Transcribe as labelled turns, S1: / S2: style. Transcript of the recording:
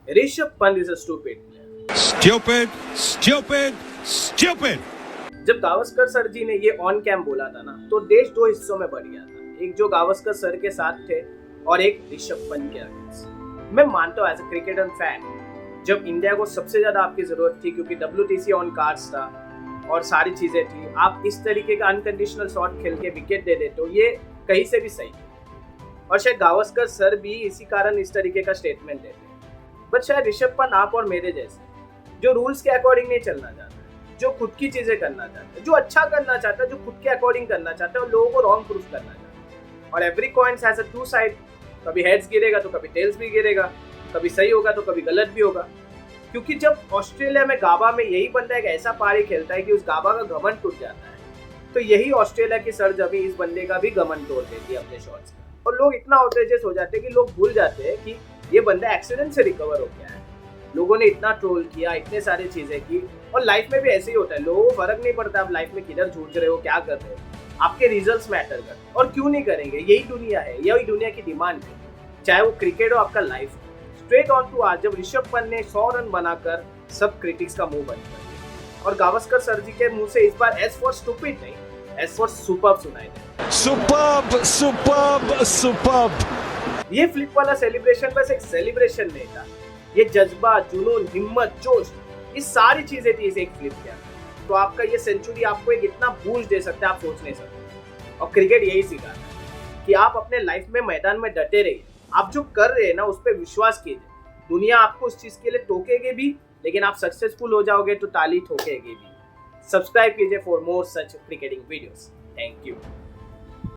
S1: Rishabh Pant is a stupid player.
S2: Stupid, stupid, stupid.
S1: जब Gavaskar sir जी ने ये ऑन कैम बोला था ना, तो देश दो हिस्सों में बढ़ गया था, एक जो गावस्कर सर के साथ थे और एक ऋषभ पंत के अगेंस्ट। मैं मानता हूँ एज अ क्रिकेटर फैन, जब इंडिया को सबसे ज्यादा आपकी जरूरत थी क्योंकि WTC ऑन कार्ड्स था और सारी चीजें थी, आप इस तरीके का अनकंडीशनल शॉट खेल के विकेट दे देते हो, ये कहीं से भी सही है। और शायद गावस्कर सर भी इसी कारण इस तरीके का स्टेटमेंट देते हैं। बट शायद ऋषभ पंत आप और मेरे जैसे जो रूल्स के अकॉर्डिंग नहीं चलना चाहता, जो खुद की चीजें करना चाहता है, जो अच्छा करना चाहता है, जो खुद के अकॉर्डिंग करना चाहता है और लोगों को रॉन्ग प्रूफ करना चाहता है। और every coins has a two side, कभी हेड्स गिरेगा तो कभी टेल्स भी गिरेगा, कभी सही होगा तो कभी गलत भी होगा। क्योंकि जब ऑस्ट्रेलिया में गाबा में यही बंदा एक ऐसा पारी खेलता है कि उस गाबा का घमंड टूट जाता है, तो यही ऑस्ट्रेलिया की सरजमी इस बंदे का भी घमंड तोड़ देती है अपने शॉट्स का। और लोग इतना आउटरेजियस हो जाते हैं कि लोग भूल जाते हैं कि ये बंदा एक्सीडेंट से रिकवर हो गया है। लोगों ने इतना ट्रोल किया, इतने सारी चीजें की, और लाइफ में भी ऐसे ही होता है। लोगों को फर्क नहीं पड़ता आप लाइफ में किधर जूझ रहे हो, क्या कर रहे हो, आपके रिजल्ट्स मैटर करते हैं। और क्यों नहीं करेंगे, यही दुनिया है, यही दुनिया की डिमांड है, चाहे वो क्रिकेट हो आपका लाइफ। स्ट्रेट ऑन टू आज जब ऋषभ पंत ने 100 रन बनाकर सब क्रिटिक्स का मुंह बंद कर दिया, और गावस्कर सर जी के मुंह से इस बार एस फॉर स्टूपिड नहीं, एस फॉर सुपर्ब सुनाई दे।
S2: Superb, superb, superb.
S1: ये फ्लिप वाला सेलिब्रेशन बस एक सेलिब्रेशन नहीं था, ये जज्बा, जुनून, हिम्मत, जोश, ये सारी चीजें थी इस एक फ्लिप के अंदर। तो आपका ये सेंचुरी आपको एक इतना बूस्ट दे सकता है, आप सोच नहीं सकते। और क्रिकेट यही सिखाता है कि आप अपने लाइफ में मैदान में डटे रहिए, आप जो कर रहे हैं ना उस पर विश्वास कीजिए। दुनिया आपको उस चीज के लिए टोकेगी भी, लेकिन आप सक्सेसफुल हो जाओगे तो ताली ठोकेगी भी। सब्सक्राइब कीजिए for more such cricketing videos. Thank you.